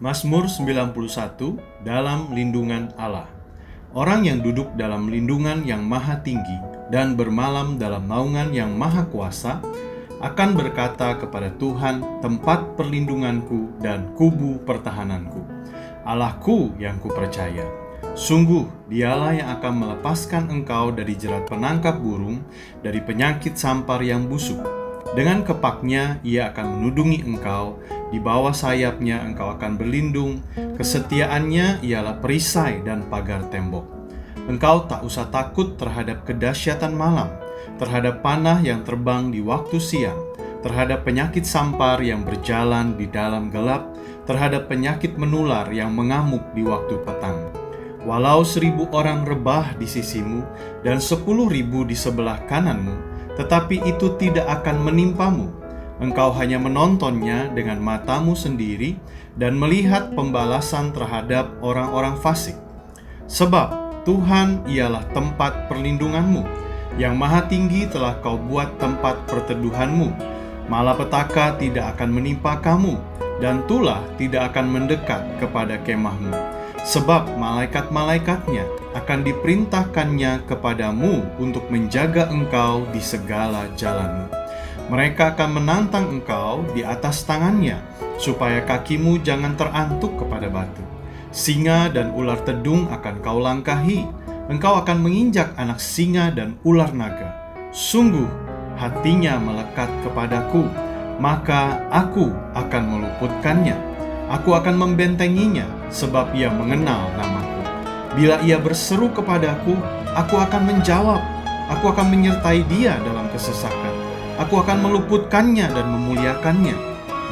Mazmur 91, dalam lindungan Allah. Orang yang duduk dalam lindungan yang maha tinggi dan bermalam dalam naungan yang maha kuasa akan berkata kepada Tuhan, tempat perlindunganku dan kubu pertahananku, Allahku yang kupercaya. Sungguh dialah yang akan melepaskan engkau dari jerat penangkap burung, dari penyakit sampar yang busuk. Dengan kepaknya ia akan menudungi engkau, di bawah sayapnya engkau akan berlindung, kesetiaannya ialah perisai dan pagar tembok. Engkau tak usah takut terhadap kedahsyatan malam, terhadap panah yang terbang di waktu siang, terhadap penyakit sampar yang berjalan di dalam gelap, terhadap penyakit menular yang mengamuk di waktu petang. Walau 1.000 orang rebah di sisimu dan 10.000 di sebelah kananmu, tetapi itu tidak akan menimpamu. Engkau hanya menontonnya dengan matamu sendiri dan melihat pembalasan terhadap orang-orang fasik. Sebab Tuhan ialah tempat perlindunganmu, yang maha tinggi telah kau buat tempat perteduhanmu. Malapetaka tidak akan menimpa kamu, dan tulah tidak akan mendekat kepada kemahmu. Sebab malaikat-malaikatnya akan diperintahkannya kepadamu untuk menjaga engkau di segala jalanmu. Mereka akan menantang engkau di atas tangannya, supaya kakimu jangan terantuk kepada batu. Singa dan ular tedung akan kau langkahi. Engkau akan menginjak anak singa dan ular naga. Sungguh hatinya melekat kepadaku, maka aku akan meluputkannya. Aku akan membentenginya, sebab ia mengenal namaku. Bila ia berseru kepadaku, aku akan menjawab. Aku akan menyertai dia dalam kesesakan. Aku akan meluputkannya dan memuliakannya.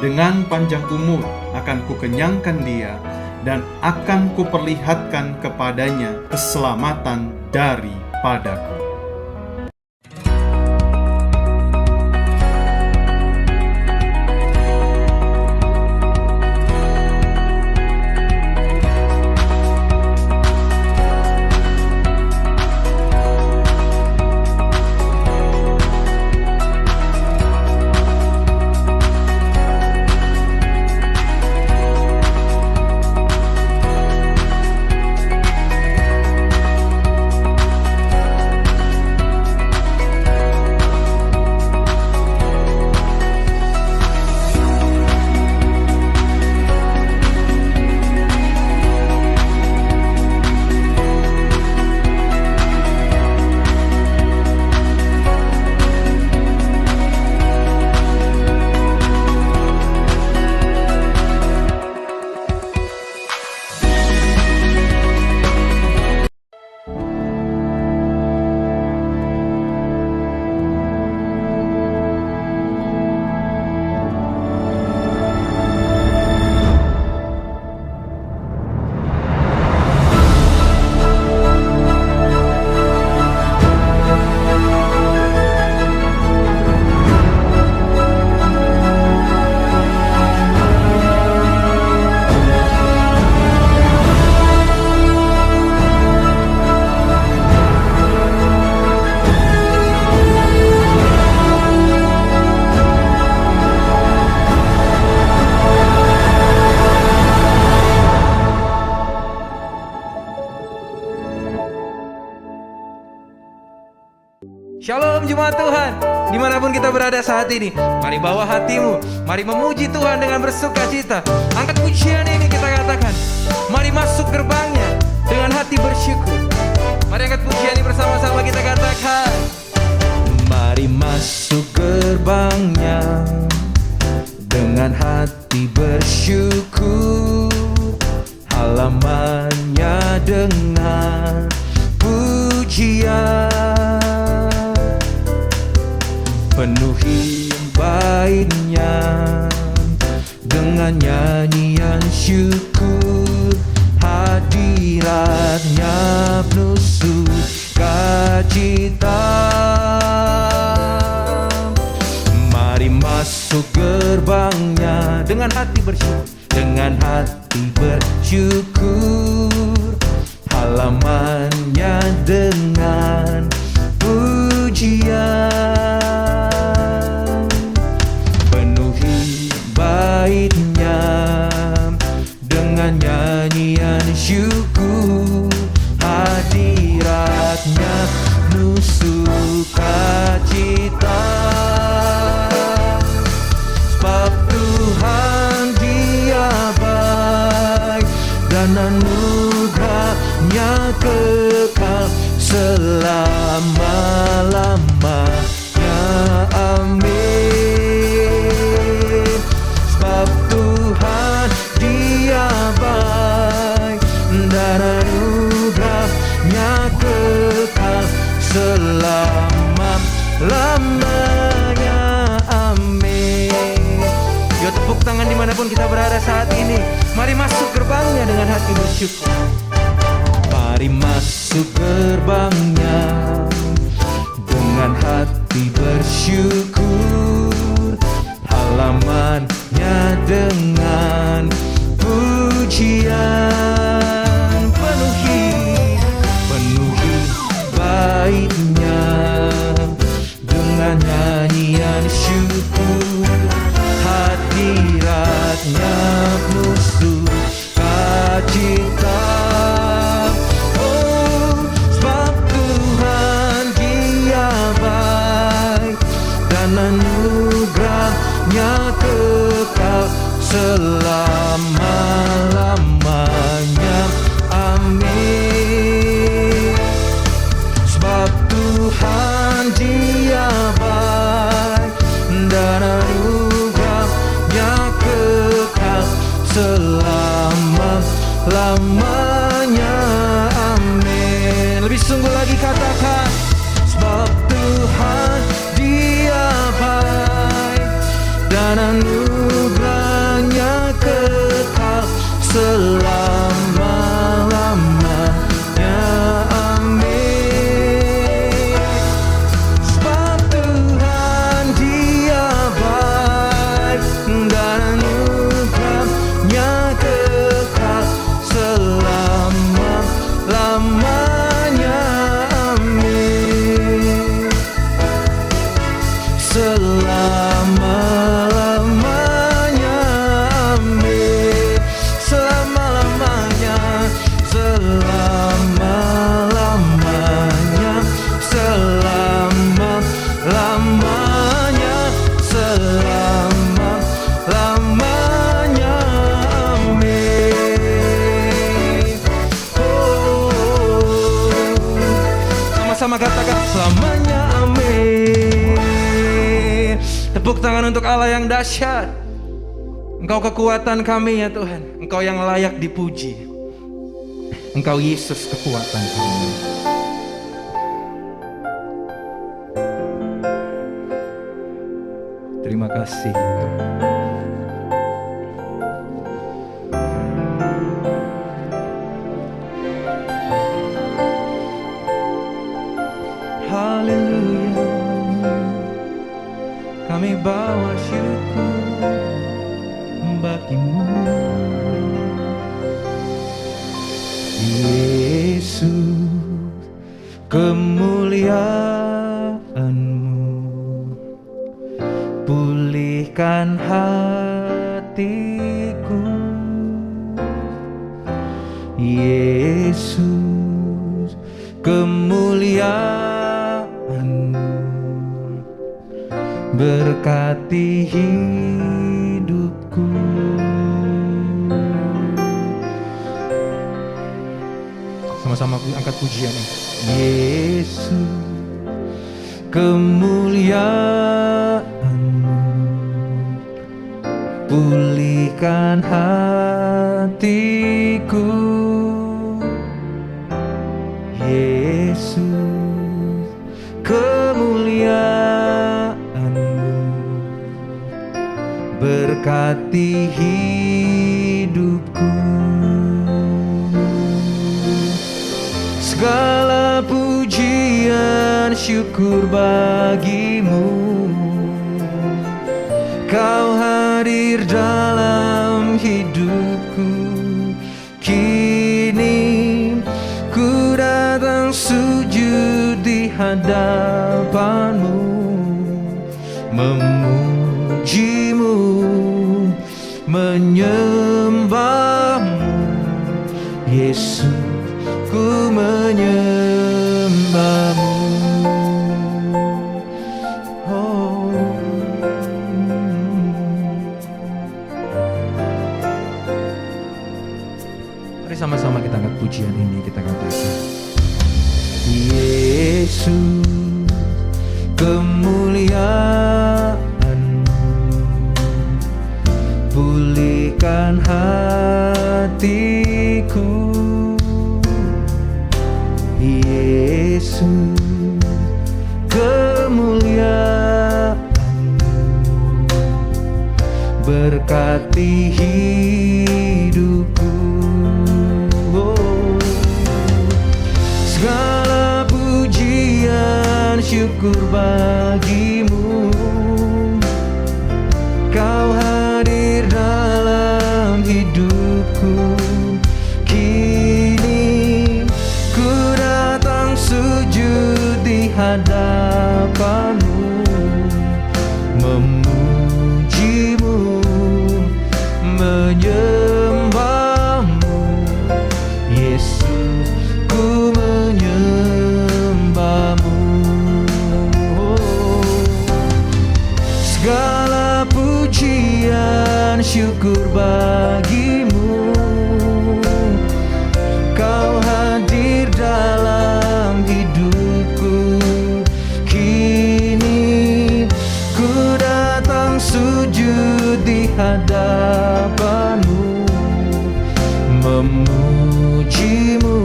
Dengan panjang umur akan kukenyangkan dia, dan akan kuperlihatkan kepadanya keselamatan daripadaku. Shalom jemaat Tuhan, dimanapun kita berada saat ini, mari bawa hatimu, mari memuji Tuhan dengan bersuka cita. Angkat pujian ini kita katakan, mari masuk gerbangnya dengan hati bersyukur. Mari angkat pujian ini bersama-sama kita katakan, mari masuk gerbangnya dengan hati bersyukur, halamannya dengan pujian. Penuhi baitnya dengan nyanyian syukur, hadiratnya penuh sukacita. Mari masuk gerbangnya dengan hati bersyukur, dengan hati bersyukur, halamannya dengan pujian. Penuhi baitnya dengan amin. Yuk tepuk tangan dimanapun kita berada saat ini. Mari masuk gerbangnya dengan hati bersyukur. Mari masuk gerbangnya dengan hati bersyukur, halamannya dengan pujian. Penuhi baitnya dengan nyanyian syukur, hadiratnya penuh sukacita. Oh, sebab Tuhan Dia baik dan anugerahnya kekal selama-lamanya. Amin. Sebab Tuhan Dia baik dan anugerahnya kekal selama-lamanya. Amin. Lebih sungguh lagi katakan, sebab Tuhan Dia baik dan anugerahnya kekal selama-lamanya. Amin. Sebab Tuhan Dia baik dan anugerahnya kekal selama-lamanya. Amin. Selama-lamanya. Amin. Selama-lamanya. Selama-lamanya. Selama-lamanya. Selama-lamanya. Amin. Oh, sama-sama katakan selamanya. Amin. Tepuk tangan untuk Allah yang dahsyat. Engkau kekuatan kami ya Tuhan. Engkau yang layak dipuji. Engkau Yesus kekuatan kami. Terima kasih. Haleluya. Kami bawa syukur bagimu, Yesus, kemuliaan-Mu pulihkan hatiku, Yesus, kemuliaan-Mu berkati hidupku. Sama-sama angkat pujian ini. Yesus, kemuliaan-Mu pulihkan hatiku, Yesus, kemuliaan-Mu berkati hidupku. Segala pujian syukur bagimu, Kau hadir dalam hidupku. Kini ku datang sujud di hadapan-Mu, memuji-Mu, menyembah-Mu, Yesus, ku menyembah-Mu. Oh. Mari sama-sama kita angkat pujian ini, kita katakan, Yesus, kemuliaan-Mu pulihkan hatiku, Yesus, kemuliaan berkati hidupku. Segala pujian syukur bagimu, Kau hadir dalam hidupku. Kini ku datang sujud di hadapanmu, memujimu, menyembahmu. Yesus, ku menyembahmu. Segala pujian syukur bagimu, Kau hadir dalam hidupku. Kini ku datang sujud di hadapanmu, memujimu,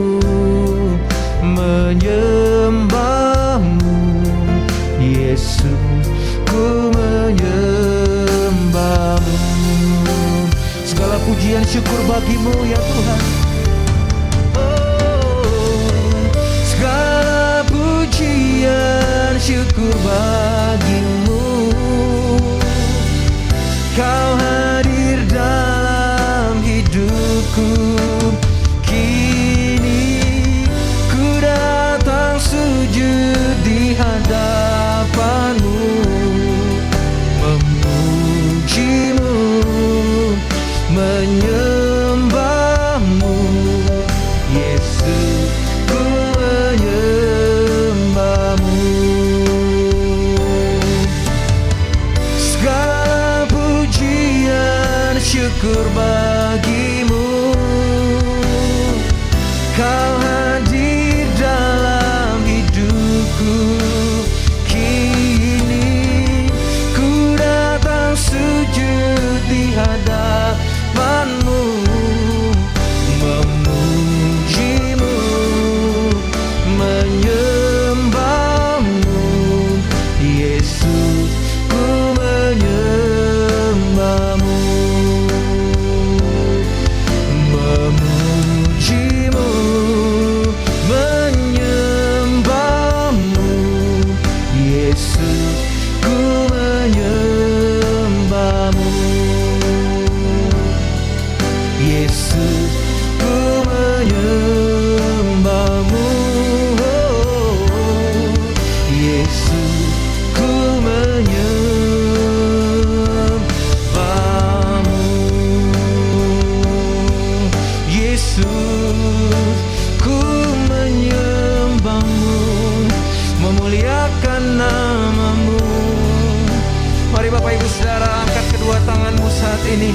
menyembahmu. Yesus, ku menyembahmu. Segala pujian syukur bagimu ya Tuhan. Segala pujian syukur bagimu, Kau hadir dalam hidupku. Kini ku datang sujud di hadapanmu, memujimu, menyembahmu. Yesus, ku menyembahmu. Segala pujian syukur bagimu, Kau hadir dalam hidupku. Kini ku datang sujud di hadapanmu, memujimu, menyembahmu. Yesus, ku menyembahmu, memujimu, menyembahmu. Yesus, ku menyembahmu. Yesus, ku menyembahmu. Yesus, ku menyembahmu. Yesus, ku menyembahmu, memuliakan namamu. Mari Bapak Ibu Saudara, angkat kedua tanganmu saat ini.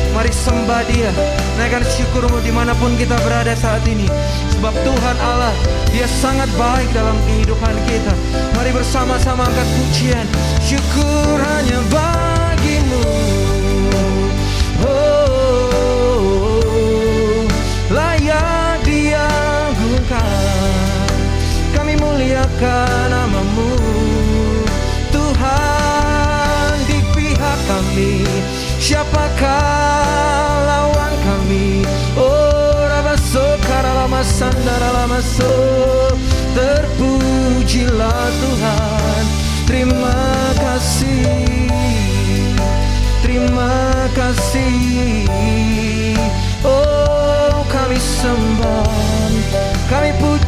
Mari sembah Dia, naikkan syukurmu dimanapun kita berada saat ini. Sebab Tuhan Allah, Dia sangat baik dalam kehidupan kita. Mari bersama-sama angkat pujian, syukur hanya bagimu. Oh, layak diagungkan, kami muliakan namamu. Tuhan di pihak kami, siapakah lawan kami? Oh, Rabaso Karalama Sandara Lamaso, terpujilah Tuhan. Terima kasih, terima kasih. Oh, kami sembah, kami puji.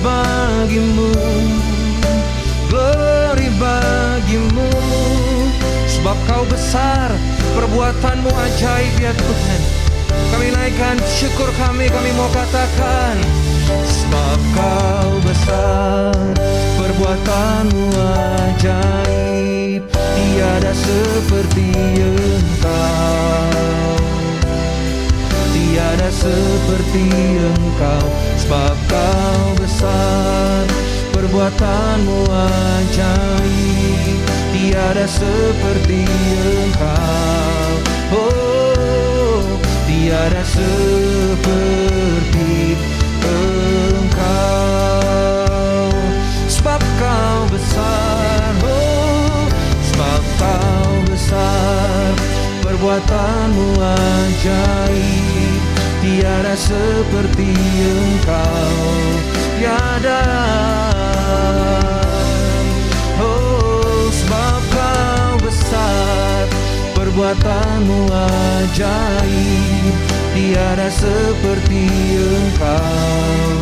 Bagimu, glory bagimu. Sebab Kau besar, perbuatanmu ajaib ya Tuhan. Kami naikkan syukur kami mau katakan. Sebab Kau besar, perbuatanmu ajaib. Tiada seperti Engkau, tiada seperti Engkau. Sebab Kau besar, perbuatanmu ajaib. Tiada seperti Engkau. Oh, tiada seperti Engkau. perbuatanmu ajaib, tiada seperti Engkau, tiada. Oh, sebab Kau besar, perbuatanmu ajaib, tiada seperti Engkau,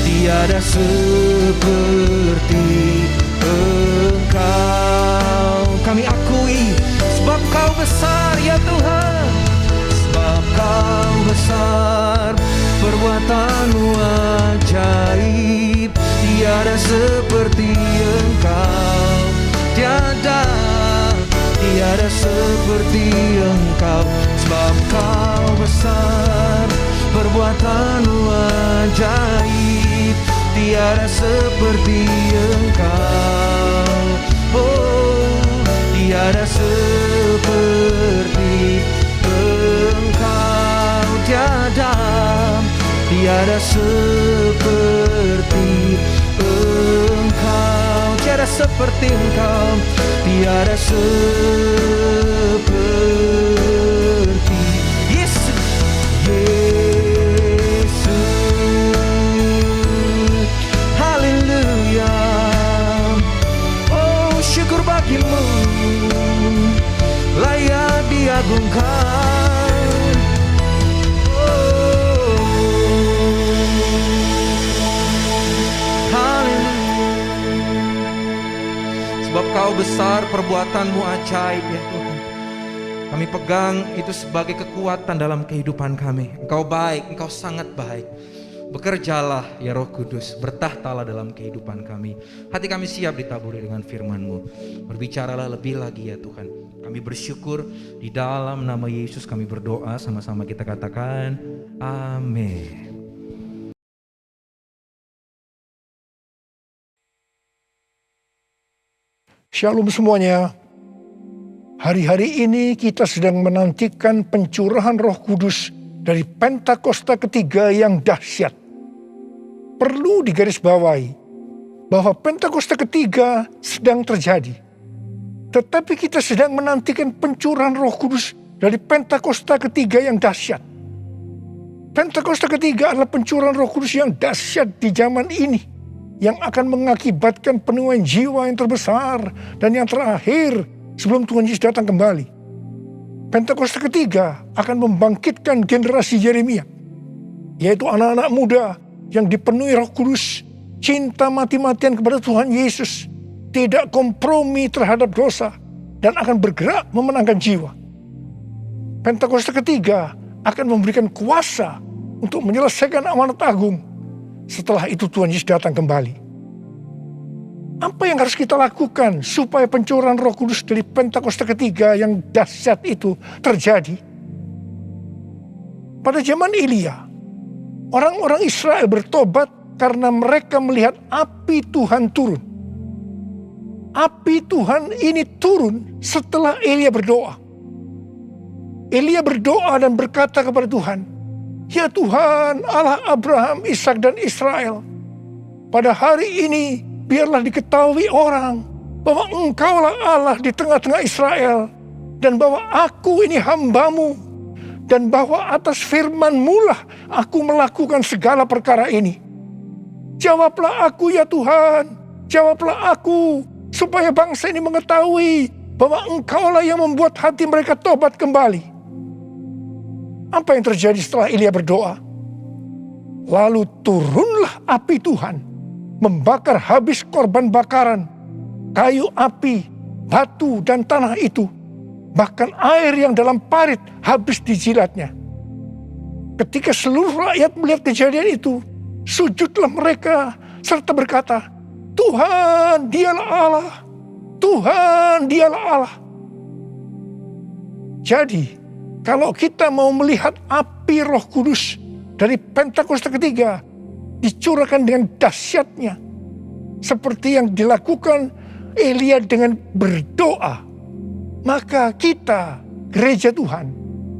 tiada seperti Engkau. Kami akui, sebab Kau besar ya Tuhan, sebab Kau besar, perbuatanmu ajaib, tiada seperti Engkau, tiada seperti Engkau. Sebab Kau besar, perbuatanmu ajaib, tiada seperti Engkau. Oh, tiada seperti Engkau, tiada seperti Engkau, tiada seperti Engkau, tiada seperti Yesus, haleluya. Oh, syukur bagimu, layak diagungkan. Oh, haleluya. Sebab Kau besar, perbuatanmu ajaib ya Tuhan. Kami pegang itu sebagai kekuatan dalam kehidupan kami. Engkau baik, Engkau sangat baik. Bekerjalah ya Roh Kudus, bertahtalah dalam kehidupan kami. Hati kami siap ditaburi dengan firman-Mu. Berbicaralah lebih lagi ya Tuhan. Kami bersyukur, di dalam nama Yesus kami berdoa, sama-sama kita katakan amin. Shalom semuanya. Hari-hari ini kita sedang menantikan pencurahan Roh Kudus dari Pentakosta ketiga yang dahsyat. Perlu digarisbawahi bahwa Pentakosta ketiga sedang terjadi. Tetapi kita sedang menantikan pencurahan Roh Kudus dari Pentakosta ketiga yang dahsyat. Pentakosta ketiga adalah pencurahan Roh Kudus yang dahsyat di zaman ini, yang akan mengakibatkan penuaian jiwa yang terbesar dan yang terakhir sebelum Tuhan Yesus datang kembali. Pentakosta ketiga akan membangkitkan generasi Yeremia, yaitu anak-anak muda yang dipenuhi Roh Kudus, cinta mati-matian kepada Tuhan Yesus, tidak kompromi terhadap dosa, dan akan bergerak memenangkan jiwa. Pentakosta ketiga akan memberikan kuasa untuk menyelesaikan amanat agung. Setelah itu Tuhan Yesus datang kembali. Apa yang harus kita lakukan supaya pencurahan Roh Kudus dari Pentakosta ketiga yang dahsyat itu terjadi? Pada zaman Elia, orang-orang Israel bertobat karena mereka melihat api Tuhan turun. Api Tuhan ini turun setelah Elia berdoa. Elia berdoa dan berkata kepada Tuhan, "Ya Tuhan, Allah Abraham, Ishak dan Israel, pada hari ini biarlah diketahui orang bahwa Engkaulah Allah di tengah-tengah Israel, dan bahwa aku ini hamba-Mu, dan bahwa atas firman-Mu lah aku melakukan segala perkara ini. Jawablah aku ya Tuhan, jawablah aku, supaya bangsa ini mengetahui bahwa Engkaulah yang membuat hati mereka tobat kembali." Apa yang terjadi setelah Elia berdoa? Lalu turunlah api Tuhan, membakar habis korban bakaran, kayu api, batu dan tanah itu. Bahkan air yang dalam parit habis dijilatnya. Ketika seluruh rakyat melihat kejadian itu, sujudlah mereka serta berkata, "Tuhan, Dialah Allah. Tuhan, Dialah Allah." Jadi, kalau kita mau melihat api Roh Kudus dari Pentakosta ketiga dicurahkan dengan dahsyatnya, seperti yang dilakukan Elia dengan berdoa, maka kita, gereja Tuhan,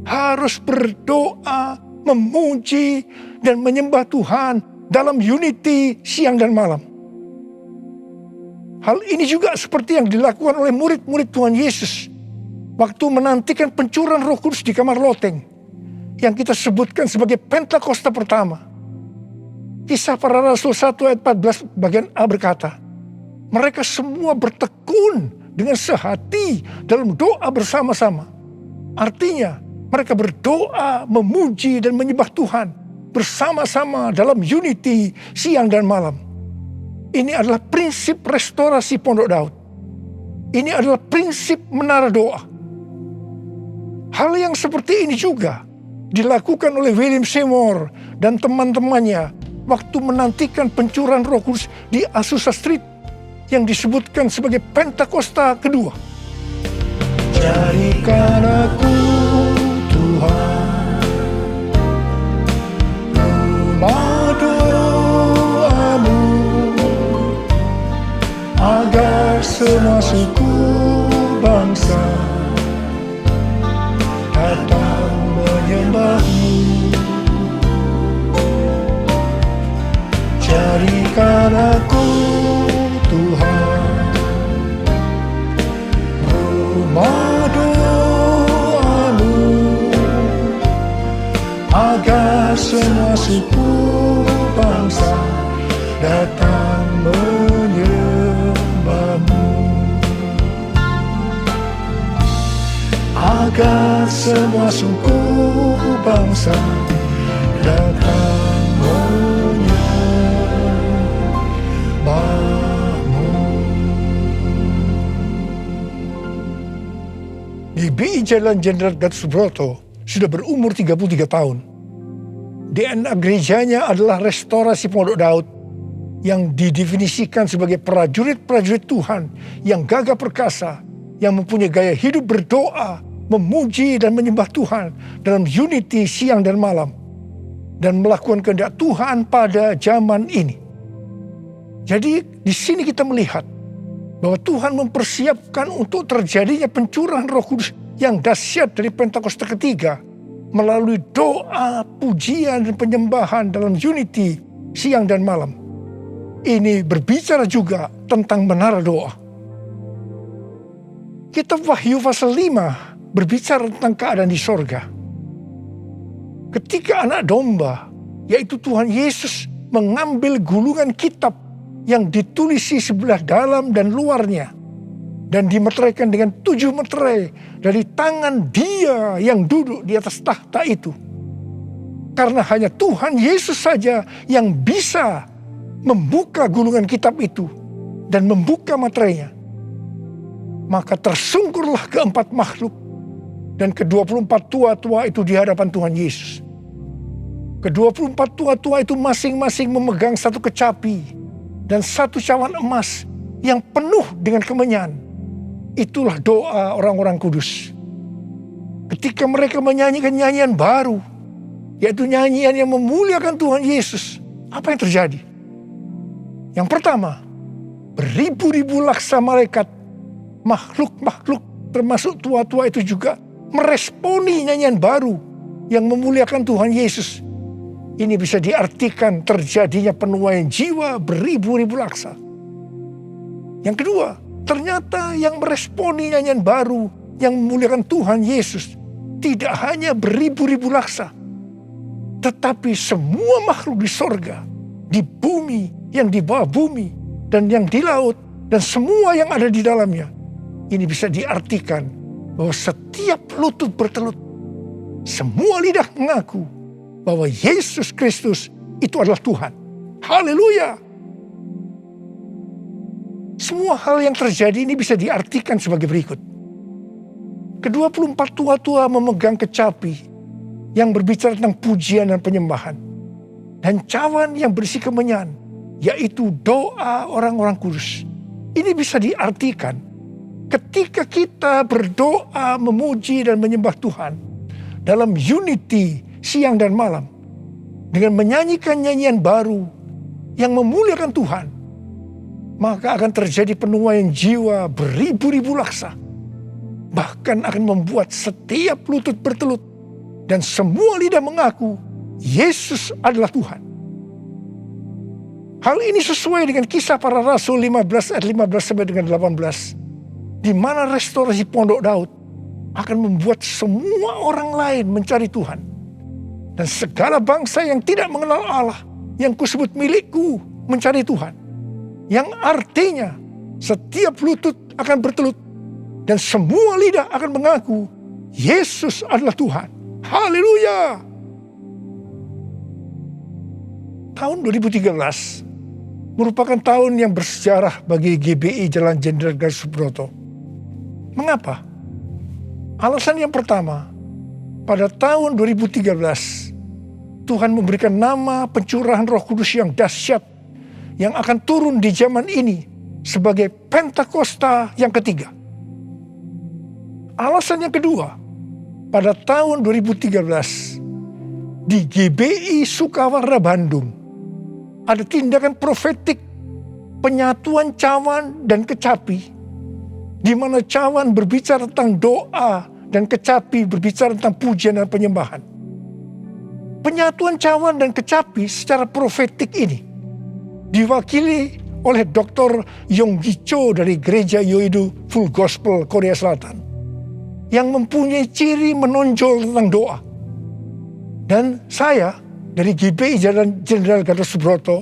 harus berdoa, memuji, dan menyembah Tuhan dalam unity siang dan malam. Hal ini juga seperti yang dilakukan oleh murid-murid Tuhan Yesus. waktu menantikan pencurahan Roh Kudus di kamar loteng yang kita sebutkan sebagai Pentakosta pertama. Kisah Para Rasul 1 ayat 14 bagian A berkata, mereka semua bertekun dengan sehati dalam doa bersama-sama. Artinya mereka berdoa, memuji dan menyembah Tuhan bersama-sama dalam unity siang dan malam. Ini adalah prinsip restorasi Pondok Daud. Ini adalah prinsip menara doa. Hal yang seperti ini juga dilakukan oleh William Seymour dan teman-temannya waktu menantikan pencurahan Roh Kudus di Azusa Street yang disebutkan sebagai Pentakosta kedua. Jadikan aku Tuhan rumah doamu, agar semua suku bangsa datang menyembahmu. Jadikan aku Tuhan rumah doamu, agar semua suku bangsa datang menyembahmu. Agar semua suku bangsa datang menyembahmu. GBI Jalan Jenderal Gatot Subroto sudah berumur 33 tahun. DNA gerejanya adalah restorasi Pondok Daud yang didefinisikan sebagai prajurit-prajurit Tuhan yang gagah perkasa, yang mempunyai gaya hidup berdoa, memuji dan menyembah Tuhan dalam unity siang dan malam, dan melakukan kehendak Tuhan pada zaman ini. Jadi di sini kita melihat bahwa Tuhan mempersiapkan untuk terjadinya pencurahan Roh Kudus yang dahsyat dari Pentakosta ketiga melalui doa, pujian dan penyembahan dalam unity siang dan malam. Ini berbicara juga tentang menara doa. Kitab Wahyu pasal 5 berbicara tentang keadaan di sorga. Ketika anak domba, yaitu Tuhan Yesus, mengambil gulungan kitab yang ditulisi sebelah dalam dan luarnya, dan dimeteraikan dengan 7 meterai dari tangan Dia yang duduk di atas tahta itu. Karena hanya Tuhan Yesus saja yang bisa membuka gulungan kitab itu dan membuka materainya. Maka tersungkurlah keempat makhluk dan ke-24 tua-tua itu di hadapan Tuhan Yesus. Ke-24 tua-tua itu masing-masing memegang satu kecapi dan satu cawan emas yang penuh dengan kemenyan. Itulah doa orang-orang kudus. Ketika mereka menyanyikan nyanyian baru, yaitu nyanyian yang memuliakan Tuhan Yesus, apa yang terjadi? Yang pertama, beribu-ribu laksa malaikat, makhluk-makhluk termasuk tua-tua itu juga meresponi nyanyian baru yang memuliakan Tuhan Yesus. Ini bisa diartikan terjadinya penuaian jiwa beribu-ribu laksa. Yang kedua, ternyata yang meresponi nyanyian baru yang memuliakan Tuhan Yesus tidak hanya beribu-ribu laksa, tetapi semua makhluk di sorga, di bumi, yang di bawah bumi, dan yang di laut, dan semua yang ada di dalamnya. Ini bisa diartikan bahwa setiap lutut bertelut, semua lidah mengaku bahwa Yesus Kristus itu adalah Tuhan. Haleluya! Semua hal yang terjadi ini bisa diartikan sebagai berikut. Ke-24 tua-tua memegang kecapi yang berbicara tentang pujian dan penyembahan, dan cawan yang berisi kemenyan, yaitu doa orang-orang kudus. Ini bisa diartikan ketika kita berdoa, memuji dan menyembah Tuhan dalam unity siang dan malam, dengan menyanyikan nyanyian baru yang memuliakan Tuhan, maka akan terjadi penuaian jiwa beribu-ribu laksa. Bahkan akan membuat setiap lutut bertelut dan semua lidah mengaku Yesus adalah Tuhan. Hal ini sesuai dengan Kisah Para Rasul 15 ayat 15 sampai dengan 18, di mana restorasi Pondok Daud akan membuat semua orang lain mencari Tuhan. Dan segala bangsa yang tidak mengenal Allah, yang kusebut milikku, mencari Tuhan. Yang artinya setiap lutut akan bertelut dan semua lidah akan mengaku Yesus adalah Tuhan. Haleluya! Tahun 2013 merupakan tahun yang bersejarah bagi GBI Jalan Jenderal Gatot Subroto. Mengapa? Alasan yang pertama, pada tahun 2013 Tuhan memberikan nama pencurahan Roh Kudus yang dahsyat yang akan turun di zaman ini sebagai Pentakosta yang ketiga. Alasan yang kedua, pada tahun 2013 di GBI Sukawarna Bandung ada tindakan profetik penyatuan cawan dan kecapi, di mana cawan berbicara tentang doa dan kecapi berbicara tentang pujian dan penyembahan. Penyatuan cawan dan kecapi secara profetik ini diwakili oleh Dr. Yonggi Cho dari Gereja Yoido Full Gospel Korea Selatan yang mempunyai ciri menonjol tentang doa. Dan saya dari GBI Jalan Jenderal Gatot Subroto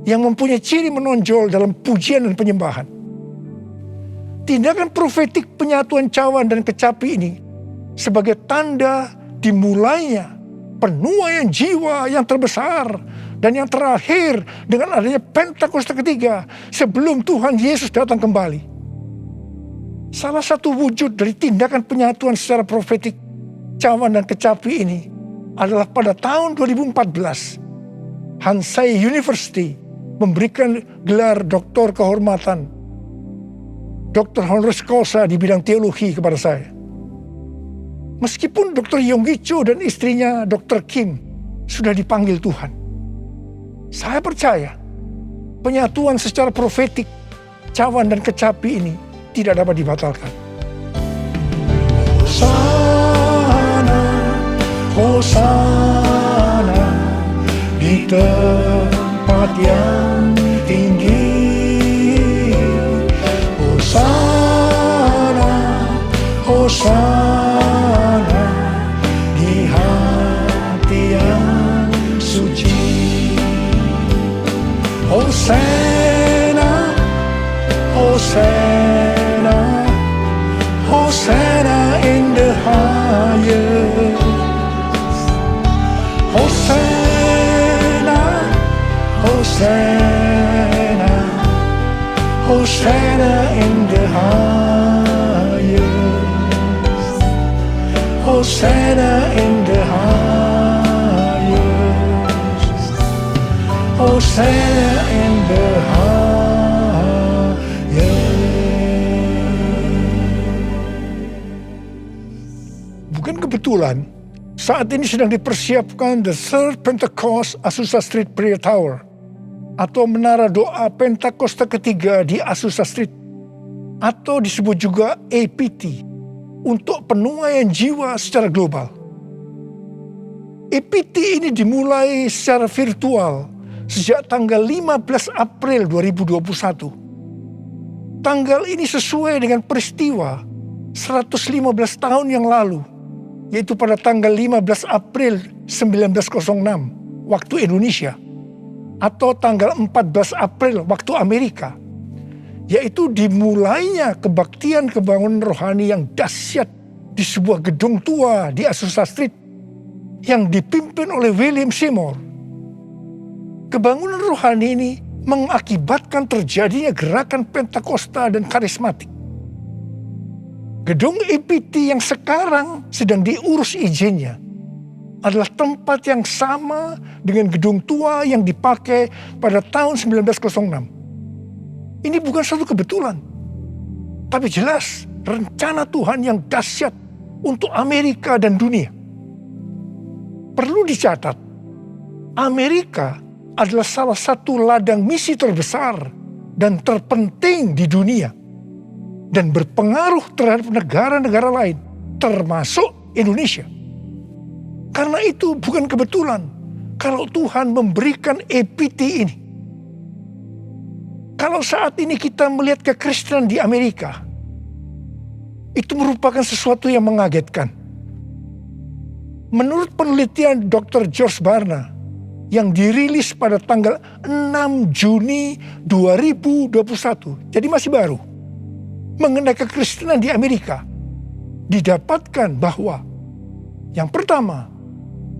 yang mempunyai ciri menonjol dalam pujian dan penyembahan. Tindakan profetik penyatuan cawan dan kecapi ini sebagai tanda dimulainya penuaian jiwa yang terbesar dan yang terakhir dengan adanya Pentakosta ketiga sebelum Tuhan Yesus datang kembali. Salah satu wujud dari tindakan penyatuan secara profetik cawan dan kecapi ini adalah pada tahun 2014 Hansei University memberikan gelar doktor kehormatan, doktor honoris causa di bidang teologi kepada saya. Meskipun Dr. Yonggi Cho dan istrinya Dr. Kim sudah dipanggil Tuhan, saya percaya penyatuan secara profetik cawan dan kecapi ini tidak dapat dibatalkan. Hosana, Hosana di tempat yang tinggi. Hosana, Hosana di hati yang suci. Hosana, Hosana, Hosana in the highest. Hosana, Hosana, Hosana in the highest. Hosana in the highest. Hosana in the highest. Bukan kebetulan saat ini sedang dipersiapkan The Third Pentecost Azusa Street Prayer Tower atau menara doa Pentakosta ketiga di Azusa Street, atau disebut juga APT, untuk penuaian jiwa secara global. APT ini dimulai secara virtual sejak tanggal 15 April 2021. Tanggal ini sesuai dengan peristiwa 115 tahun yang lalu, yaitu pada tanggal 15 April 1906 waktu Indonesia, atau tanggal 14 April waktu Amerika, yaitu dimulainya kebaktian kebangunan rohani yang dahsyat di sebuah gedung tua di Azusa Street yang dipimpin oleh William Seymour. Kebangunan rohani ini mengakibatkan terjadinya gerakan Pentakosta dan karismatik. Gedung APT yang sekarang sedang diurus izinnya adalah tempat yang sama dengan gedung tua yang dipakai pada tahun 1906. Ini bukan suatu kebetulan, tapi jelas rencana Tuhan yang dahsyat untuk Amerika dan dunia. Perlu dicatat, Amerika adalah salah satu ladang misi terbesar dan terpenting di dunia dan berpengaruh terhadap negara-negara lain, termasuk Indonesia. Karena itu bukan kebetulan kalau Tuhan memberikan APT ini. Kalau saat ini kita melihat kekristenan di Amerika, itu merupakan sesuatu yang mengagetkan. Menurut penelitian Dr. George Barna yang dirilis pada tanggal 6 Juni 2021, jadi masih baru, mengenai kekristenan di Amerika, didapatkan bahwa yang pertama,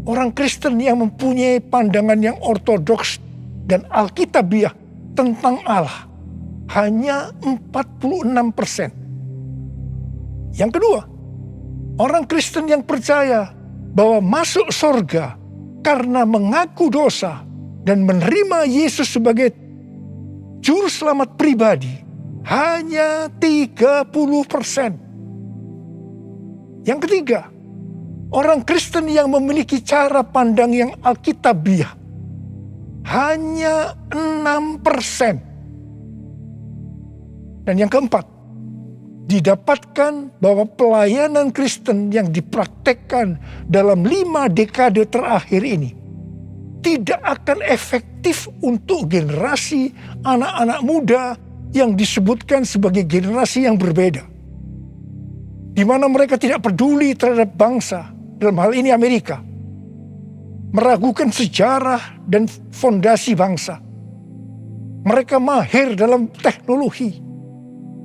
orang Kristen yang mempunyai pandangan yang ortodoks dan alkitabiah tentang Allah hanya 46%. Yang kedua, orang Kristen yang percaya bahwa masuk surga karena mengaku dosa dan menerima Yesus sebagai juru selamat pribadi hanya 30%. Yang ketiga, orang Kristen yang memiliki cara pandang yang alkitabiah hanya 6%. Dan yang keempat, didapatkan bahwa pelayanan Kristen yang dipraktekkan dalam 5 dekade terakhir ini tidak akan efektif untuk generasi anak-anak muda yang disebutkan sebagai generasi yang berbeda. Di mana mereka tidak peduli terhadap bangsa, dalam hal ini Amerika, meragukan sejarah dan fondasi bangsa. Mereka mahir dalam teknologi,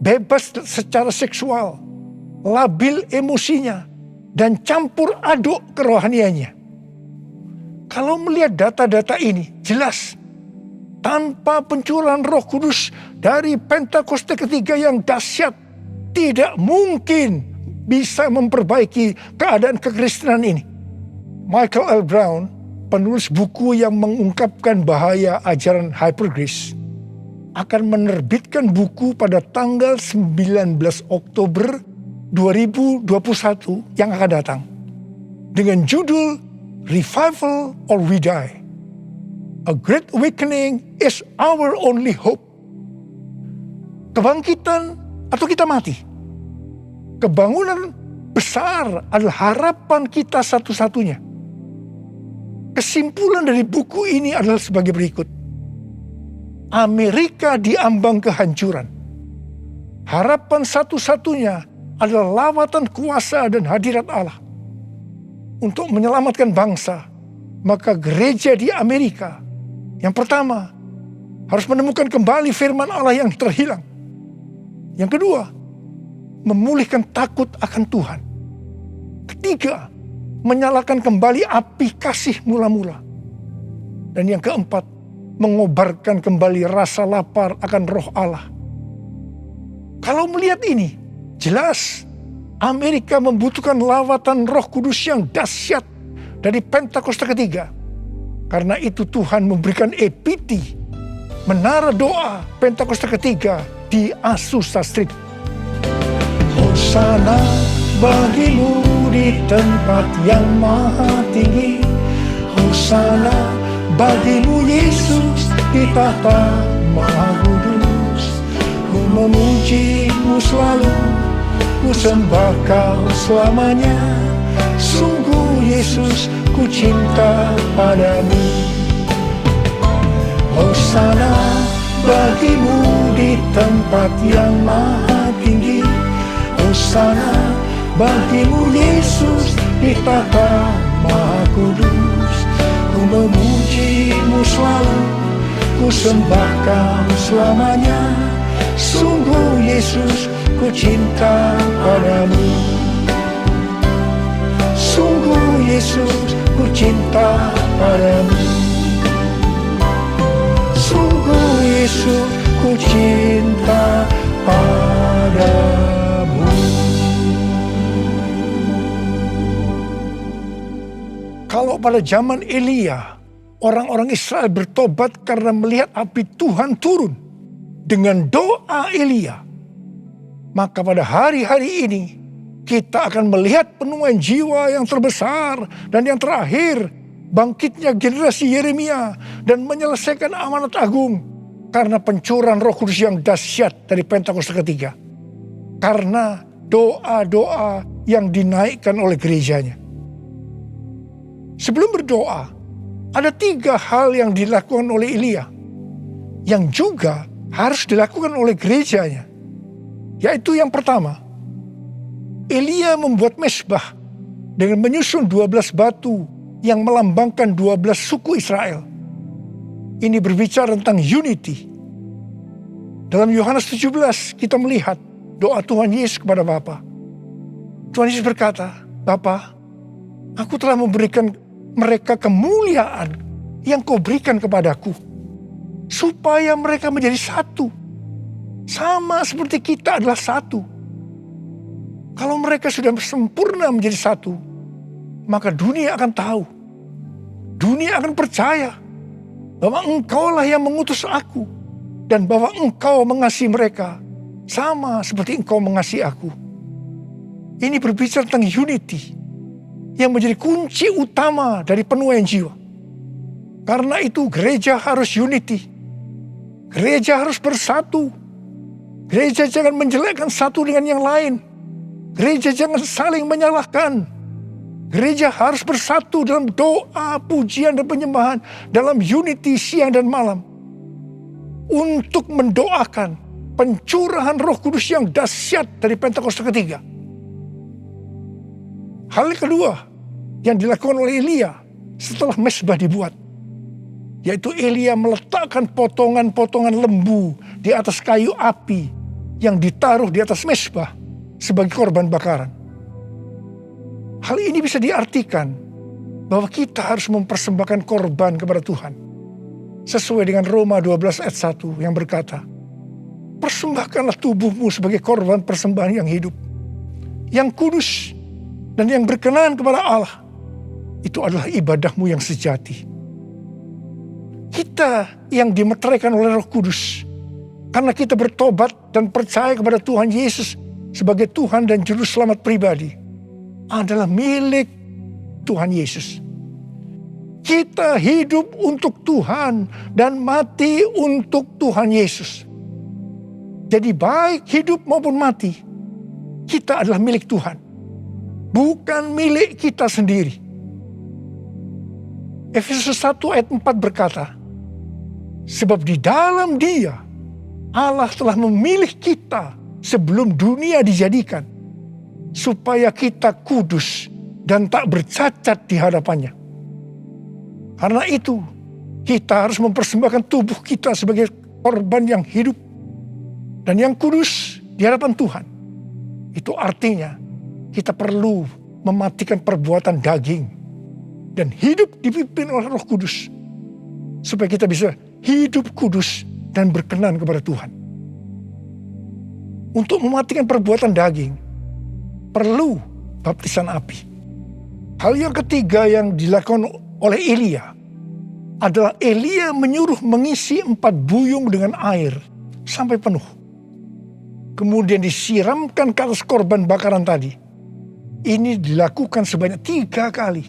bebas secara seksual, labil emosinya, dan campur aduk kerohaniannya. Kalau melihat data-data ini, jelas tanpa pencurahan Roh Kudus dari Pentakosta ketiga yang dahsyat, tidak mungkin bisa memperbaiki keadaan kekristenan ini. Michael L. Brown, penulis buku yang mengungkapkan bahaya ajaran hypergrace, akan menerbitkan buku pada tanggal 19 Oktober 2021 yang akan datang dengan judul Revival or We Die. A Great Awakening is Our Only Hope. Kebangkitan atau kita mati. Kebangunan besar adalah harapan kita satu-satunya. Kesimpulan dari buku ini adalah sebagai berikut. Amerika diambang kehancuran. Harapan satu-satunya adalah lawatan kuasa dan hadirat Allah. Untuk menyelamatkan bangsa, maka gereja di Amerika yang pertama harus menemukan kembali firman Allah yang terhilang. Yang kedua, memulihkan takut akan Tuhan. Ketiga, menyalakan kembali api kasih mula-mula. Dan yang keempat, mengobarkan kembali rasa lapar akan roh Allah. Kalau melihat ini, jelas Amerika membutuhkan lawatan Roh Kudus yang dahsyat dari Pentakosta ketiga. Karena itu Tuhan memberikan EPT, menara doa Pentakosta ketiga di Azusa Street. Hosana bagimu di tempat yang maha tinggi. Hosana bagimu Yesus di tahta maha kudus. Ku memujimu selalu, ku sembah kau selamanya. Sungguh Yesus ku cinta padamu. Hosana bagimu di tempat yang maha tinggi. Hosana bagimu Yesus di tahta maha kudus. Ku memujimu selalu, ku sembah kau selamanya. Sungguh Yesus ku cinta padamu. Sungguh Yesus ku cinta padamu. Sungguh Yesus ku cinta padamu. Kalau pada zaman Elia, orang-orang Israel bertobat karena melihat api Tuhan turun dengan doa Elia, maka pada hari-hari ini kita akan melihat penuaian jiwa yang terbesar dan yang terakhir, bangkitnya generasi Yeremia dan menyelesaikan amanat agung karena pencurahan Roh Kudus yang dahsyat dari Pentakosta ketiga. Karena doa-doa yang dinaikkan oleh gerejanya. Sebelum berdoa, ada 3 hal yang dilakukan oleh Elia, yang juga harus dilakukan oleh gerejanya. Yaitu yang pertama, Elia membuat mezbah dengan menyusun 12 batu yang melambangkan 12 suku Israel. Ini berbicara tentang unity. Dalam Yohanes 17 kita melihat doa Tuhan Yesus kepada Bapa. Tuhan Yesus berkata, Bapa, aku telah memberikan mereka kemuliaan yang kau berikan kepadaku, supaya mereka menjadi satu, sama seperti kita adalah satu. Kalau mereka sudah sempurna menjadi satu, maka dunia akan tahu, dunia akan percaya bahwa engkaulah yang mengutus aku, dan bahwa engkau mengasihi mereka sama seperti engkau mengasihi aku. Ini berbicara tentang unity yang menjadi kunci utama dari penuaian jiwa. Karena itu gereja harus unity. Gereja harus bersatu. Gereja jangan menjelekkan satu dengan yang lain. Gereja jangan saling menyalahkan. Gereja harus bersatu dalam doa, pujian, dan penyembahan. Dalam unity siang dan malam. Untuk mendoakan pencurahan Roh Kudus yang dahsyat dari Pentakosta ketiga. Hal kedua yang dilakukan oleh Elia setelah mezbah dibuat, yaitu Elia meletakkan potongan-potongan lembu di atas kayu api yang ditaruh di atas mezbah sebagai korban bakaran. Hal ini bisa diartikan bahwa kita harus mempersembahkan korban kepada Tuhan. Sesuai dengan Roma 12 ayat 1 yang berkata, persembahkanlah tubuhmu sebagai korban persembahan yang hidup, yang kudus, dan yang berkenan kepada Allah. Itu adalah ibadahmu yang sejati. Kita yang dimeteraikan oleh Roh Kudus, karena kita bertobat dan percaya kepada Tuhan Yesus sebagai Tuhan dan Juru Selamat pribadi, adalah milik Tuhan Yesus. Kita hidup untuk Tuhan dan mati untuk Tuhan Yesus. Jadi baik hidup maupun mati, kita adalah milik Tuhan, bukan milik kita sendiri. Efesus 1 ayat 4 berkata, sebab di dalam Dia Allah telah memilih kita sebelum dunia dijadikan, supaya kita kudus dan tak bercacat di hadapannya. Karena itu, kita harus mempersembahkan tubuh kita sebagai korban yang hidup dan yang kudus di hadapan Tuhan. Itu artinya kita perlu mematikan perbuatan daging dan hidup dipimpin oleh Roh Kudus, supaya kita bisa hidup kudus dan berkenan kepada Tuhan. Untuk mematikan perbuatan daging, perlu baptisan api. Hal yang ketiga yang dilakukan oleh Elia adalah Elia menyuruh mengisi 4 buyung dengan air sampai penuh. Kemudian disiramkan ke atas korban bakaran tadi. Ini dilakukan sebanyak 3 kali.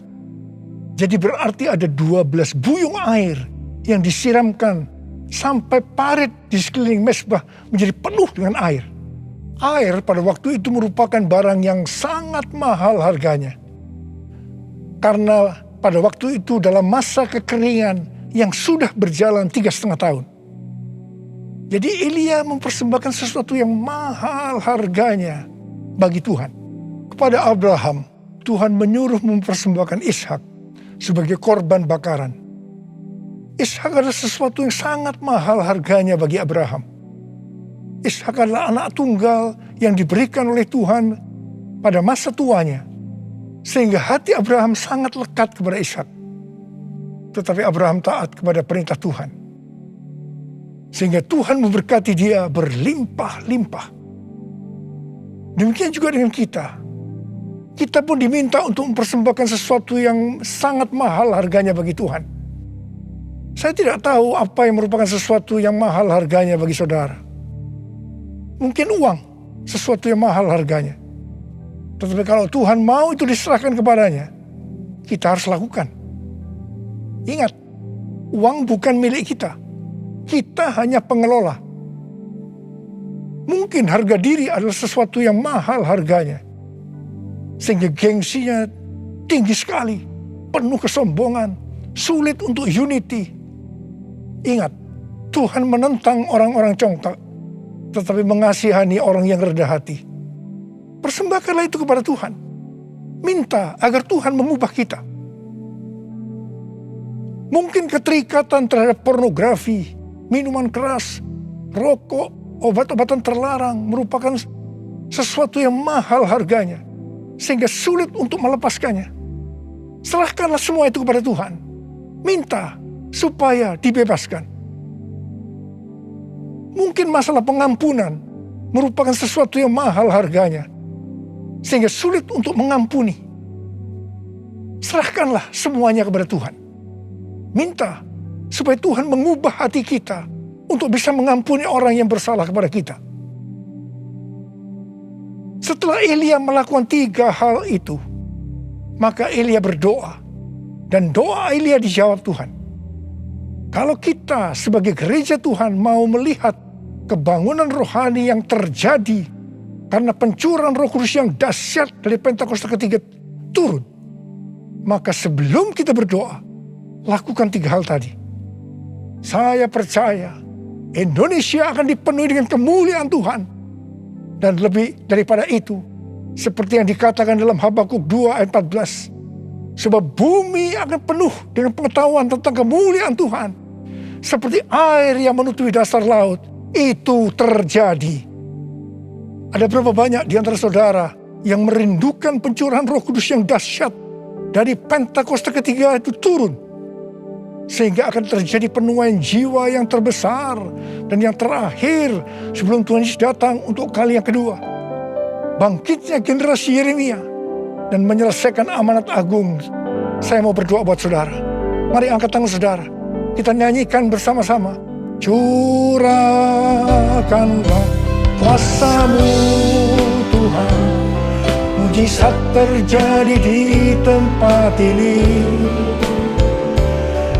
Jadi berarti ada 12 buyung air yang disiramkan sampai parit di sekeliling mezbah menjadi penuh dengan air. Air pada waktu itu merupakan barang yang sangat mahal harganya. Karena pada waktu itu dalam masa kekeringan yang sudah berjalan 3,5 tahun. Jadi Elia mempersembahkan sesuatu yang mahal harganya bagi Tuhan. Kepada Abraham, Tuhan menyuruh mempersembahkan Ishak sebagai korban bakaran. Ishak adalah sesuatu yang sangat mahal harganya bagi Abraham. Ishak adalah anak tunggal yang diberikan oleh Tuhan pada masa tuanya, sehingga hati Abraham sangat lekat kepada Ishak. Tetapi Abraham taat kepada perintah Tuhan, sehingga Tuhan memberkati dia berlimpah-limpah. Demikian juga dengan kita. Kita pun diminta untuk mempersembahkan sesuatu yang sangat mahal harganya bagi Tuhan. Saya tidak tahu apa yang merupakan sesuatu yang mahal harganya bagi saudara. Mungkin uang, sesuatu yang mahal harganya. Tetapi kalau Tuhan mau itu diserahkan kepadanya, kita harus lakukan. Ingat, uang bukan milik kita. Kita hanya pengelola. Mungkin harga diri adalah sesuatu yang mahal harganya, sehingga gengsinya tinggi sekali, penuh kesombongan, sulit untuk unity. Ingat, Tuhan menentang orang-orang congkak, tetapi mengasihani orang yang rendah hati. Persembahkanlah itu kepada Tuhan. Minta agar Tuhan mengubah kita. Mungkin keterikatan terhadap pornografi, minuman keras, rokok, obat-obatan terlarang merupakan sesuatu yang mahal harganya, sehingga sulit untuk melepaskannya. Serahkanlah semua itu kepada Tuhan. Minta supaya dibebaskan. Mungkin masalah pengampunan merupakan sesuatu yang mahal harganya, sehingga sulit untuk mengampuni. Serahkanlah semuanya kepada Tuhan. Minta supaya Tuhan mengubah hati kita untuk bisa mengampuni orang yang bersalah kepada kita. Setelah Elia melakukan 3 hal itu, maka Elia berdoa. Dan doa Elia dijawab Tuhan. Kalau kita sebagai gereja Tuhan mau melihat kebangunan rohani yang terjadi karena pencurahan Roh Kudus yang dahsyat dari Pentakosta ketiga turun, maka sebelum kita berdoa, lakukan 3 hal tadi. Saya percaya Indonesia akan dipenuhi dengan kemuliaan Tuhan. Dan lebih daripada itu, seperti yang dikatakan dalam Habakuk 2 ayat 14. Sebab bumi akan penuh dengan pengetahuan tentang kemuliaan Tuhan. Seperti air yang menutupi dasar laut. Itu terjadi. Ada berapa banyak di antara saudara yang merindukan pencurahan Roh Kudus yang dahsyat dari Pentakosta ketiga itu turun. Sehingga akan terjadi penuaian jiwa yang terbesar dan yang terakhir sebelum Tuhan Yesus datang untuk kali yang kedua. Bangkitnya generasi Yeremia dan menyelesaikan amanat agung. Saya mau berdoa buat saudara. Mari angkat tangan saudara. Kita nyanyikan bersama-sama. Curahkanlah kuasa-Mu Tuhan. Mujizat terjadi di tempat ini.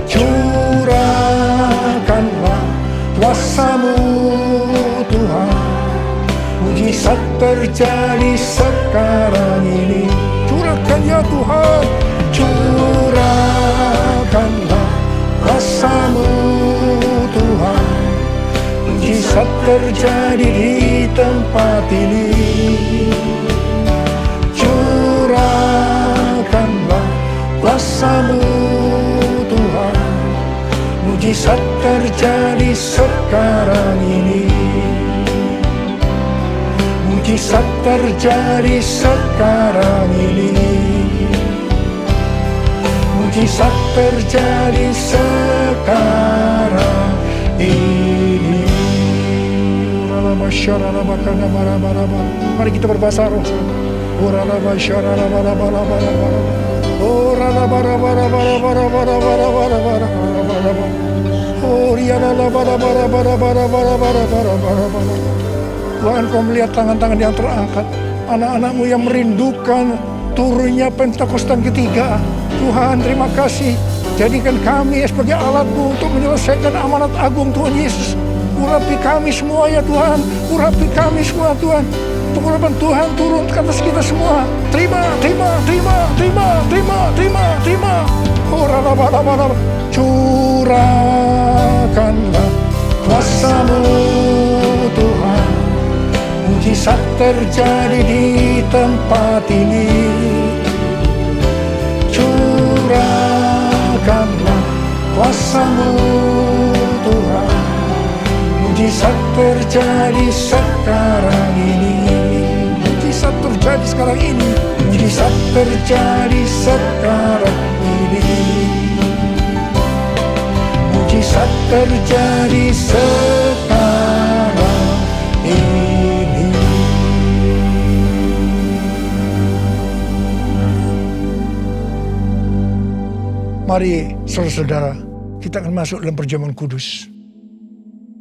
Curahkanlah kuasa-Mu Tuhan. Mujizat terjadi sekarang ini. Curahkan ya Tuhan. Curahkanlah kuasa-Mu Tuhan. Mujizat terjadi di tempat ini. Curahkanlah kuasa-Mu Tuhan. Mujizat terjadi sekarang ini. Mujizat terjadi sekarang ini. Mujizat terjadi sekarang ini. Mari kita berbahasa roh. Tuhan, Kau melihat tangan-tangan yang terangkat, anak-anak-Mu yang merindukan turunnya Pentakosta ketiga. Tuhan, terima kasih. Jadikan kami sebagai alat-Mu untuk menyelesaikan amanat agung Tuhan Yesus. Urapi kami semua ya Tuhan. Urapi kami semua Tuhan. Pengurapan Tuhan turun ke atas kita semua. Terima. Curahkanlah kuasa-Mu Tuhan. Mujizat terjadi di tempat ini. Curahkanlah kuasa-Mu Tuhan. Mujizat terjadi sekarang ini. Mujizat terjadi sekarang ini. Mujizat terjadi sekarang ini. Mujizat terjadi sekarang ini. Mari saudara-saudara, kita akan masuk dalam perjamuan kudus.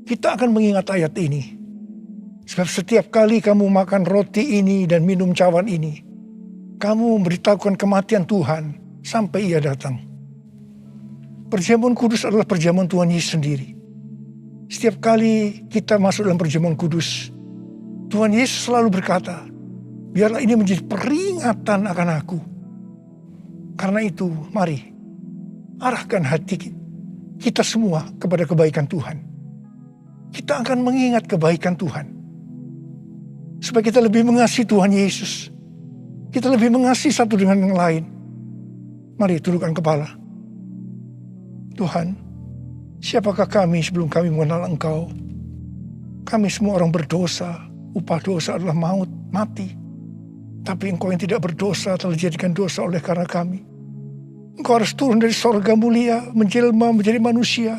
Kita akan mengingat ayat ini. Sebab setiap kali kamu makan roti ini dan minum cawan ini, kamu memberitahukan kematian Tuhan sampai Ia datang. Perjamuan kudus adalah perjamuan Tuhan Yesus sendiri. Setiap kali kita masuk dalam perjamuan kudus, Tuhan Yesus selalu berkata, biarlah ini menjadi peringatan akan aku. Karena itu, mari arahkan hati kita semua kepada kebaikan Tuhan. Kita akan mengingat kebaikan Tuhan. Supaya kita lebih mengasihi Tuhan Yesus. Kita lebih mengasihi satu dengan yang lain. Mari tundukkan kepala. Tuhan, siapakah kami sebelum kami mengenal Engkau? Kami semua orang berdosa. Upah dosa adalah maut, mati. Tapi Engkau yang tidak berdosa telah dijadikan dosa oleh karena kami. Engkau harus turun dari sorga mulia, menjelma menjadi manusia.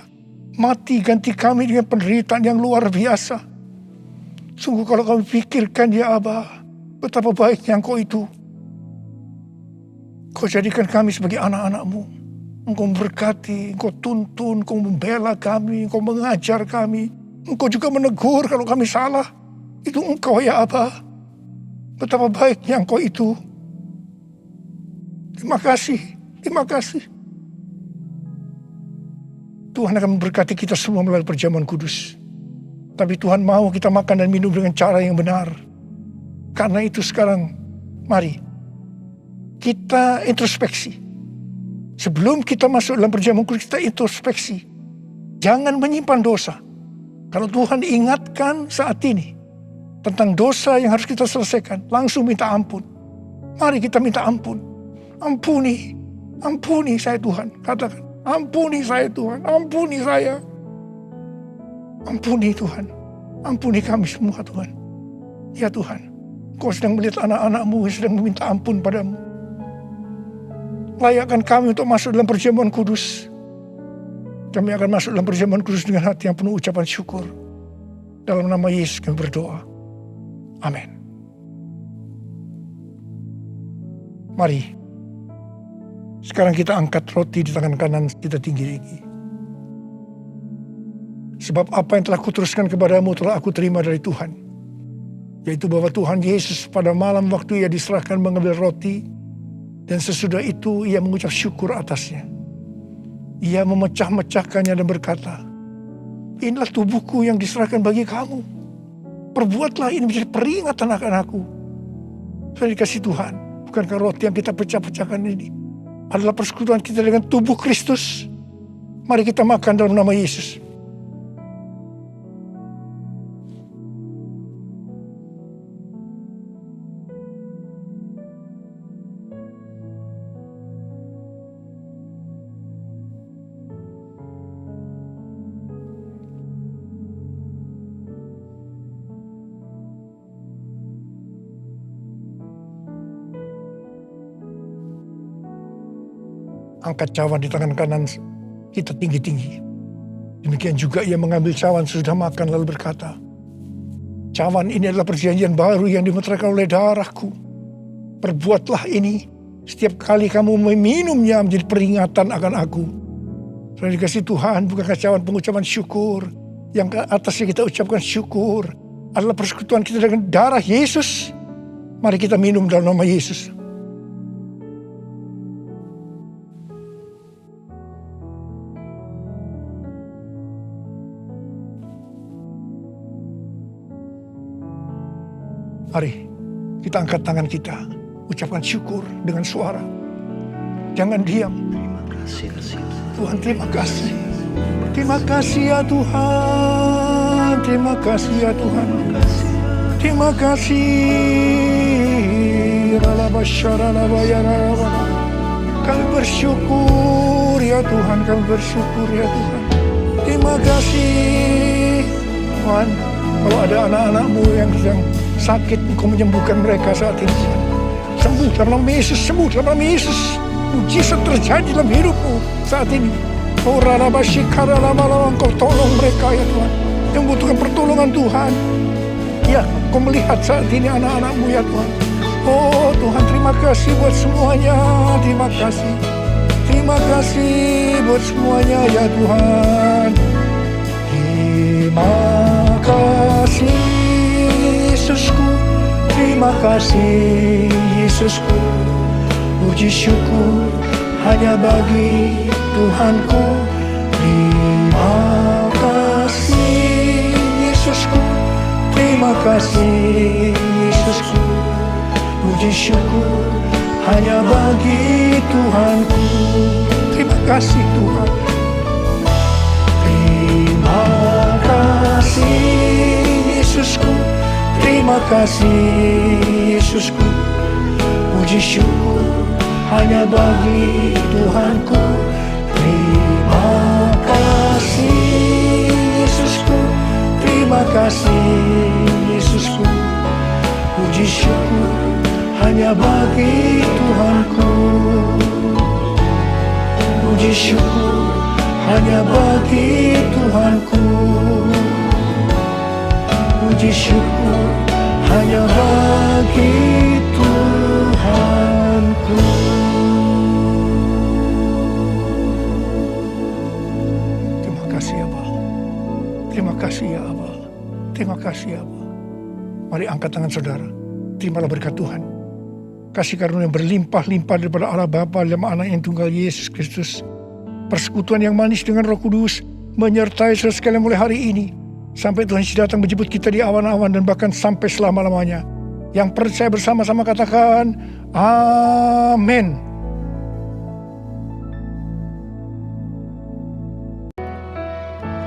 Mati ganti kami dengan penderitaan yang luar biasa. Sungguh kalau kami pikirkan ya Aba, betapa baiknya Engkau itu. Engkau jadikan kami sebagai anak-anak-Mu. Engkau memberkati, Engkau tuntun, Engkau membela kami, Engkau mengajar kami. Engkau juga menegur kalau kami salah. Itu Engkau ya Aba. Betapa baiknya Engkau itu. Terima kasih. Terima kasih. Tuhan akan memberkati kita semua melalui perjamuan kudus. Tapi Tuhan mau kita makan dan minum dengan cara yang benar. Karena itu sekarang, mari kita introspeksi. Sebelum kita masuk dalam perjamuan kudus, kita introspeksi. Jangan menyimpan dosa. Kalau Tuhan ingatkan saat ini tentang dosa yang harus kita selesaikan, langsung minta ampun. Mari kita minta ampun. Ampuni saya Tuhan. Katakan, ampuni saya Tuhan, ampuni saya. Ampuni Tuhan, ampuni kami semua Tuhan. Ya Tuhan, Kau sedang melihat anak-anak-Mu yang sedang meminta ampun padamu. Layakkan kami untuk masuk dalam perjamuan kudus. Kami akan masuk dalam perjamuan kudus dengan hati yang penuh ucapan syukur. Dalam nama Yesus kami berdoa. Amin. Mari. Sekarang kita angkat roti di tangan kanan kita tinggi-tinggi. Sebab apa yang telah kuteruskan kepadamu telah aku terima dari Tuhan. Yaitu bahwa Tuhan Yesus pada malam waktu Ia diserahkan mengambil roti. Dan sesudah itu Ia mengucap syukur atasnya. Ia memecah-mecahkannya dan berkata, inilah tubuhku yang diserahkan bagi kamu. Perbuatlah ini menjadi peringatan akan aku. Saya dikasih Tuhan. Bukankah roti yang kita pecah-pecahkan ini adalah persekutuan kita dengan tubuh Kristus. Mari kita makan dalam nama Yesus. Angkat cawan di tangan kanan kita tinggi-tinggi. Demikian juga Ia mengambil cawan sesudah makan lalu berkata, cawan ini adalah perjanjian baru yang dimeteraikan oleh darahku. Perbuatlah ini setiap kali kamu meminumnya menjadi peringatan akan aku. Sudah dikasih Tuhan, bukankah cawan pengucapan syukur yang ke atasnya kita ucapkan syukur adalah persekutuan kita dengan darah Yesus. Mari kita minum dalam nama Yesus. Mari kita angkat tangan kita, ucapkan syukur dengan suara. Jangan diam. Terima kasih Tuhan, terima kasih. Terima kasih ya Tuhan. Terima kasih ya Tuhan. Terima kasih. Kami bersyukur ya Tuhan. Kami bersyukur ya Tuhan. Terima kasih Tuhan. Kalau ada anak-anak-Mu yang sedang sakit, Engkau menyembuhkan mereka saat ini. Sembuh dalam nama Yesus, sembuh dalam nama Yesus. Mujizat terjadi dalam hidupmu saat ini. Oh Rarabasyikara lama-lama Engkau tolong mereka ya Tuhan. Yang membutuhkan pertolongan Tuhan. Ya, Engkau melihat saat ini anak-anak-Mu ya Tuhan. Oh Tuhan, terima kasih buat semuanya. Terima kasih. Terima kasih buat semuanya ya Tuhan. Terima kasih Yesusku, terima kasih Yesusku. Puji syukur hanya bagi Tuhanku. Terima kasih Yesusku, terima kasih Yesusku. Puji syukur hanya bagi Tuhanku. Terima kasih Tuhan. Terima kasih Yesusku, terima Terima kasih Yesusku, puji syukur hanya bagi Tuhanku. Terima kasih Yesusku, terima kasih Yesusku, puji syukur hanya bagi Tuhanku. Puji syukur hanya bagi Tuhanku. Puji syukur hanya bagi Tuhanku. Terima kasih ya Bapa. Terima kasih ya Aba. Terima kasih ya Aba. Mari angkat tangan saudara. Terimalah berkat Tuhan. Kasih karunia yang berlimpah-limpah daripada Allah Bapa dalam Anak yang tunggal Yesus Kristus. Persekutuan yang manis dengan Roh Kudus menyertai saudara sekalian mulai hari ini. Sampai Tuhan Yesus datang menjemput kita di awan-awan dan bahkan sampai selama-lamanya. Yang percaya bersama-sama katakan, amin.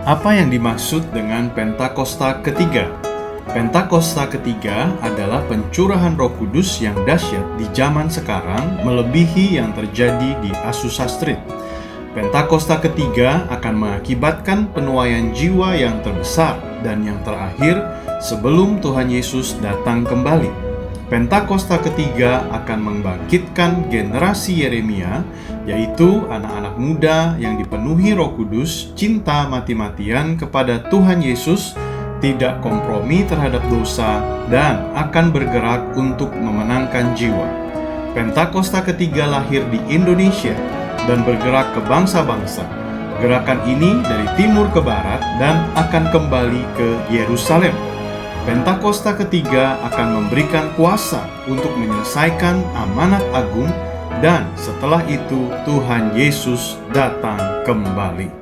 Apa yang dimaksud dengan Pentakosta ketiga? Pentakosta ketiga adalah pencurahan Roh Kudus yang dahsyat di zaman sekarang melebihi yang terjadi di Azusa Street. Pentakosta ketiga akan mengakibatkan penuaian jiwa yang terbesar dan yang terakhir sebelum Tuhan Yesus datang kembali. Pentakosta ketiga akan membangkitkan generasi Yeremia, yaitu anak-anak muda yang dipenuhi Roh Kudus, cinta mati-matian kepada Tuhan Yesus, tidak kompromi terhadap dosa, dan akan bergerak untuk memenangkan jiwa. Pentakosta ketiga lahir di Indonesia dan bergerak ke bangsa-bangsa. Gerakan ini dari timur ke barat dan akan kembali ke Yerusalem. Pentakosta ketiga akan memberikan kuasa untuk menyelesaikan amanat agung, dan setelah itu Tuhan Yesus datang kembali.